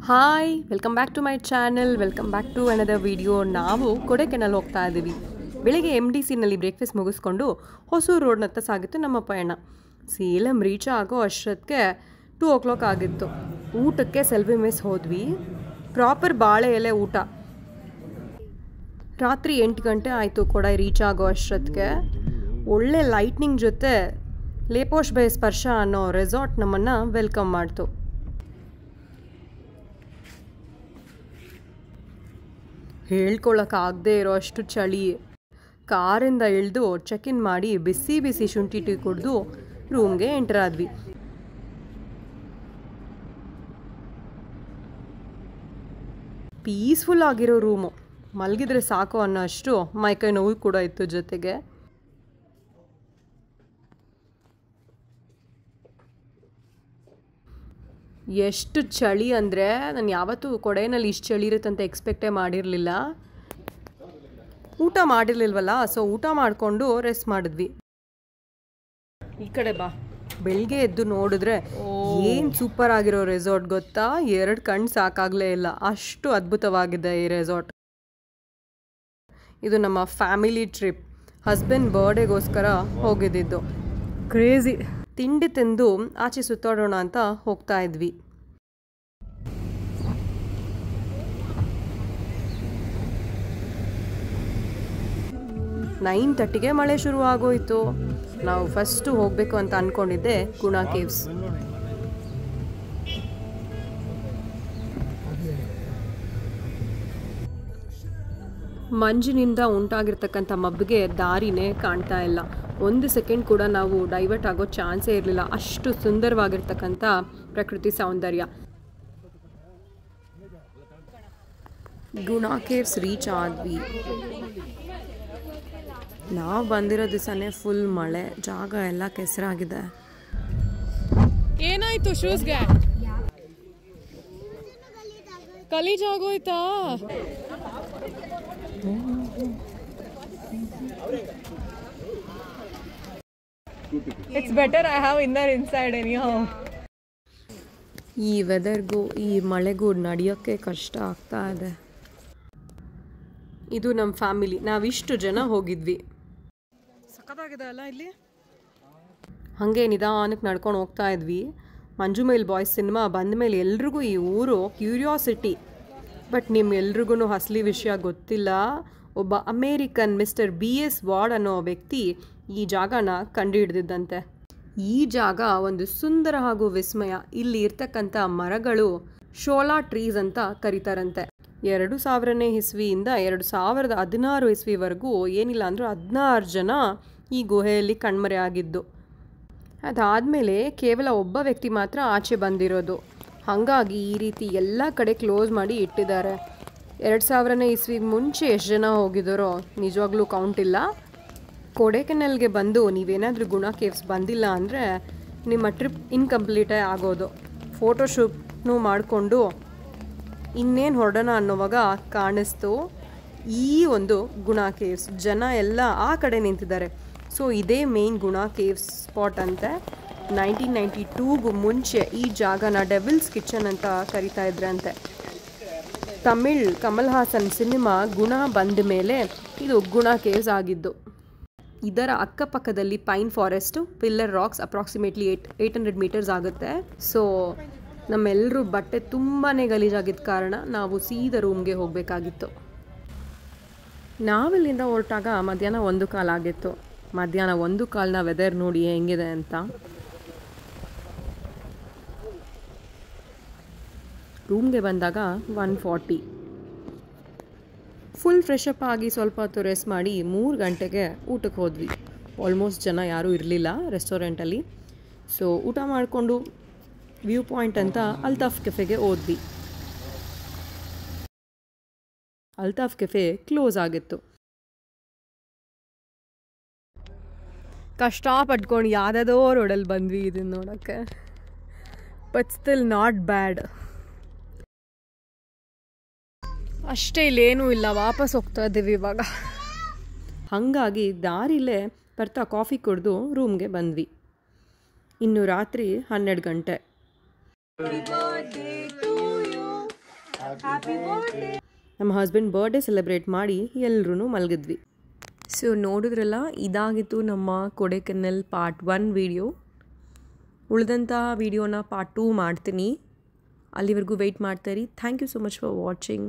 Hi welcome back to my channel. Welcome back to another video. ನಾವು ಕೊಡೈಕೆನಾಲ್ ಹೋಗ್ತಾ ಇದ್ದೀವಿ. ಬೆಳಿಗ್ಗೆ MDCನಲ್ಲಿ ಬ್ರೇಕ್ಫಾಸ್ಟ್ ಮುಗಿಸ್ಕೊಂಡು ಹೊಸೂರು ರೋಡ್ನತ್ತ ಸಾಗಿತ್ತು ನಮ್ಮ ಪಯಣ. ಸೇಲಂ ರೀಚ್ ಆಗೋ ಅಷ್ಟೊತ್ತಿಗೆ 2 o'clock ಆಗಿತ್ತು. ಊಟಕ್ಕೆ ಸೆಲ್ವಿ ಮೆಸ್ ಹೋದ್ವಿ. ಪ್ರಾಪರ್ ಬಾಳೆ ಎಲೆ ಊಟ. ರಾತ್ರಿ 8 ಗಂಟೆ ಆಯಿತು ಕೊಡೈ ರೀಚ್ ಆಗೋ ಅಷ್ಟೊತ್ತಿಗೆ. ಒಳ್ಳೆ ಲೈಟ್ನಿಂಗ್ ಜೊತೆ ಲೇಪೋಶ್ ಬೈ ಸ್ಪರ್ಶ ಅನ್ನೋ ರೆಸಾರ್ಟ್ ನಮ್ಮನ್ನು ವೆಲ್ಕಮ್ ಮಾಡ್ತು. ಹೇಳ್ಕೊಳ್ಳೋಕ್ಕಾಗದೇ ಇರೋ ಅಷ್ಟು ಚಳಿ. ಕಾರಿಂದ ಇಳಿದು ಚೆಕ್ ಇನ್ ಮಾಡಿ ಬಿಸಿ ಬಿಸಿ ಶುಂಠಿ ಟೀ ಕುಡಿದು ರೂಮ್ಗೆ ಎಂಟರ್ ಆದ್ವಿ. ಪೀಸ್ಫುಲ್ ಆಗಿರೋ ರೂಮು. ಮಲಗಿದ್ರೆ ಸಾಕು ಅನ್ನೋ ಅಷ್ಟು ಮೈಕೈ ನೋವು ಕೂಡ ಇತ್ತು ಜೊತೆಗೆ. ಎಷ್ಟು ಚಳಿ ಅಂದರೆ ನಾನು ಯಾವತ್ತೂ ಕೊಡೈನಲ್ಲಿ ಇಷ್ಟು ಚಳಿ ಇರುತ್ತಂತ ಎಕ್ಸ್ಪೆಕ್ಟೇ ಮಾಡಿರಲಿಲ್ಲ. ಊಟ ಮಾಡಿರಲಿಲ್ವಲ್ಲ, ಸೊ ಊಟ ಮಾಡಿಕೊಂಡು ರೆಸ್ಟ್ ಮಾಡಿದ್ವಿ. ಈ ಕಡೆ ಬಾ. ಬೆಳಿಗ್ಗೆ ಎದ್ದು ನೋಡಿದ್ರೆ ಏನು ಸೂಪರ್ ಆಗಿರೋ ರೆಸಾರ್ಟ್ ಗೊತ್ತಾ. 2 ಕಣ್ಣು ಸಾಕಾಗಲೇ ಇಲ್ಲ, ಅಷ್ಟು ಅದ್ಭುತವಾಗಿದೆ ಈ ರೆಸಾರ್ಟ್. ಇದು ನಮ್ಮ ಫ್ಯಾಮಿಲಿ ಟ್ರಿಪ್. ಹಸ್ಬೆಂಡ್ ಬರ್ಡೇಗೋಸ್ಕರ ಹೋಗಿದ್ದಿದ್ದು. ಕ್ರೇಜಿ. ತಿಂಡಿ ತಿಂದು ಆಚೆ ಸುತ್ತಾಡೋಣ ಅಂತ ಹೋಗ್ತಾ ಇದ್ವಿ. ನೈನ್ 9:30ಗೆ ಮಳೆ ಶುರು ಆಗೋಯ್ತು. ನಾವು ಫಸ್ಟು ಹೋಗಬೇಕು ಅಂತ ಅಂದ್ಕೊಂಡಿದ್ದೆ ಗುಣಾ ಕೇವ್ಸ್. ಮಂಜಿನಿಂದ ಉಂಟಾಗಿರ್ತಕ್ಕಂಥ ಮಬ್ಬಿಗೆ ದಾರಿನೇ ಕಾಣ್ತಾ ಇಲ್ಲ. 1 ಸೆಕೆಂಡ್ ಕೂಡ ನಾವು ಡೈವರ್ಟ್ ಆಗೋ ಚಾನ್ಸೇ ಇರಲಿಲ್ಲ. ಅಷ್ಟು ಸುಂದರವಾಗಿರ್ತಕ್ಕಂಥ ಪ್ರಕೃತಿ ಸೌಂದರ್ಯ. ಗುಣಾ ಕೇವ್ಸ್ ರೀಚ್ ಆದ್ವಿ. ನಾವು ಬಂದಿರೋ ದಿವಸನೇ ಫುಲ್ ಮಳೆ. ಜಾಗ ಎಲ್ಲ ಕೆಸರಾಗಿದೆ. ಏನಾಯ್ತು ಶೂಸ್ಗೆ? ಗಲೀಜಾಗೋಯ್ತಾ? It's better I have inner inside anyhow. ಈ ವೆದರ್ಗೂ ಈ ಮಳೆಗೂ ನಡೆಯೋಕ್ಕೆ ಕಷ್ಟ ಆಗ್ತಾ ಇದೆ. ಇದು ನಮ್ಮ ಫ್ಯಾಮಿಲಿ. ನಾವಿಷ್ಟು ಜನ ಹೋಗಿದ್ವಿ. ಸಖತ್ತಾಗಿದೆ ಅಲ್ಲ ಇಲ್ಲಿ. ಹಾಗೆ ನಿಧಾನಕ್ಕೆ ನಡ್ಕೊಂಡು ಹೋಗ್ತಾ ಇದ್ವಿ. ಮಂಜು ಮೇಲ್ ಬಾಯ್ಸ್ ಸಿನಿಮಾ ಬಂದ ಮೇಲೆ ಎಲ್ರಿಗೂ ಈ ಊರು ಕ್ಯೂರಿಯಾಸಿಟಿ. ಬಟ್ ನಿಮ್ಗೆಲ್ರಿಗೂ ಅಸಲಿ ವಿಷಯ ಗೊತ್ತಿಲ್ಲ. ಒಬ್ಬ ಅಮೇರಿಕನ್ ಮಿಸ್ಟರ್ BS ವಾರ್ಡ್ ಅನ್ನೋ ವ್ಯಕ್ತಿ ಈ ಜಾಗನ ಕಂಡುಹಿಡಿದಿದ್ದಂತೆ. ಈ ಜಾಗ ಒಂದು ಸುಂದರ ಹಾಗೂ ವಿಸ್ಮಯ. ಇಲ್ಲಿ ಇರ್ತಕ್ಕಂಥ ಮರಗಳು ಶೋಲಾ ಟ್ರೀಸ್ ಅಂತ ಕರೀತಾರಂತೆ. 2000ನೇ ಇಸ್ವಿಯಿಂದ 2016 ಇಸ್ವಿವರೆಗೂ ಏನಿಲ್ಲ ಅಂದರೂ 16 ಜನ ಈ ಗುಹೆಯಲ್ಲಿ ಕಣ್ಮರೆ ಆಗಿದ್ದು. ಅದಾದಮೇಲೆ ಕೇವಲ ಒಬ್ಬ ವ್ಯಕ್ತಿ ಮಾತ್ರ ಆಚೆ ಬಂದಿರೋದು. ಹಾಗಾಗಿ ಈ ರೀತಿ ಎಲ್ಲ ಕಡೆ ಕ್ಲೋಸ್ ಮಾಡಿ ಇಟ್ಟಿದ್ದಾರೆ. 2000ನೇ ಇಸ್ವಿಗೆ ಮುಂಚೆ ಎಷ್ಟು ಜನ ಹೋಗಿದ್ದಾರೋ ನಿಜವಾಗ್ಲೂ ಕೌಂಟ್ ಇಲ್ಲ. ಕೊಡೈಕೆನಾಲ್ಗೆ ಬಂದು ನೀವೇನಾದರೂ ಗುಣಾ ಕೇವ್ಸ್ ಬಂದಿಲ್ಲ ಅಂದರೆ ನಿಮ್ಮ ಟ್ರಿಪ್ ಇನ್ಕಂಪ್ಲೀಟೇ ಆಗೋದು. ಫೋಟೋಶೂಟ್ನೂ ಮಾಡಿಕೊಂಡು ಇನ್ನೇನು ಹೊರಡೋಣ ಅನ್ನೋವಾಗ ಕಾಣಿಸ್ತು ಈ ಒಂದು ಗುಣಾ ಕೇವ್ಸ್. ಜನ ಎಲ್ಲ ಆ ಕಡೆ ನಿಂತಿದ್ದಾರೆ. ಸೊ ಇದೇ ಮೇನ್ ಗುಣಾ ಕೇವ್ಸ್ ಸ್ಪಾಟ್ ಅಂತೆ. 1992ಗೂ ಮುಂಚೆ ಈ ಜಾಗನ ಡೆವಿಲ್ಸ್ ಕಿಚನ್ ಅಂತ ಕರಿತಾ ಇದ್ರಂತೆ. ತಮಿಳ್ ಕಮಲ್ ಹಾಸನ್ ಸಿನಿಮಾ ಗುಣ ಬಂದ ಮೇಲೆ ಇದು ಗುಣಾ ಕೇವ್ಸ್ ಆಗಿದ್ದು. ಇದರ ಅಕ್ಕಪಕ್ಕದಲ್ಲಿ pine forest, pillar rocks, approximately 800 meters ಆಗುತ್ತೆ. ಸೊ ನಮ್ಮೆಲ್ಲರೂ ಬಟ್ಟೆ ತುಂಬಾ ಗಲೀಜಾಗಿದ್ದ ಕಾರಣ ನಾವು ಸೀದಾ ರೂಮ್ಗೆ ಹೋಗಬೇಕಾಗಿತ್ತು. ನಾವಿಲ್ಲಿಂದ ಹೊರಟಾಗ ಮಧ್ಯಾಹ್ನ 1:15 ಆಗಿತ್ತು. ಮಧ್ಯಾಹ್ನ 1:15 ವೆದರ್ ನೋಡಿ ಹೆಂಗಿದೆ ಅಂತ. ರೂಮ್ಗೆ ಬಂದಾಗ 1:40. ಫುಲ್ ಫ್ರೆಶಪ್ ಆಗಿ ಸ್ವಲ್ಪ ಹೊತ್ತು ರೆಸ್ಟ್ ಮಾಡಿ 3 ಗಂಟೆಗೆ ಊಟಕ್ಕೆ ಹೋದ್ವಿ. ಆಲ್ಮೋಸ್ಟ್ ಜನ ಯಾರೂ ಇರಲಿಲ್ಲ ರೆಸ್ಟೋರೆಂಟಲ್ಲಿ. ಸೊ ಊಟ ಮಾಡಿಕೊಂಡು ವ್ಯೂ ಪಾಯಿಂಟ್ ಅಂತ ಅಲ್ತಾಫ್ ಕೆಫೆಗೆ ಹೋದ್ವಿ. ಅಲ್ತಾಫ್ ಕೆಫೆ ಕ್ಲೋಸ್ ಆಗಿತ್ತು. ಕಷ್ಟಪಟ್ಕೊಂಡು ಯಾವುದೋ ರೋಡಲ್ಲಿ ಬಂದ್ವಿ ಇದನ್ನು ನೋಡೋಕ್ಕೆ. But still not bad. ಅಷ್ಟೇ, ಇಲ್ಲೇನೂ ಇಲ್ಲ. ವಾಪಸ್ ಹೋಗ್ತಾ ಇದ್ದೀವಿ ಇವಾಗ. ಹಾಗಾಗಿ ದಾರಿಲೇ ಬರ್ತಾ ಕಾಫಿ ಕುಡಿದು ರೂಮ್ಗೆ ಬಂದ್ವಿ. ಇನ್ನು ರಾತ್ರಿ 12 ಗಂಟೆ. ನಮ್ಮ ಹಸ್ಬೆಂಡ್ ಬರ್ಡೇ ಸೆಲೆಬ್ರೇಟ್ ಮಾಡಿ ಎಲ್ಲರೂ ಮಲಗಿದ್ವಿ. ಸೊ ನೋಡಿದ್ರಲ್ಲ, ಇದಾಗಿತ್ತು ನಮ್ಮ ಕೊಡೈಕೆನಲ್ ಪಾರ್ಟ್ 1 ವಿಡಿಯೋ. ಉಳಿದಂಥ ವಿಡಿಯೋನ ಪಾರ್ಟ್ 2 ಮಾಡ್ತೀನಿ. ಅಲ್ಲಿವರೆಗೂ ವೆಯ್ಟ್ ಮಾಡ್ತಾಯಿರಿ. Thank you so much for watching.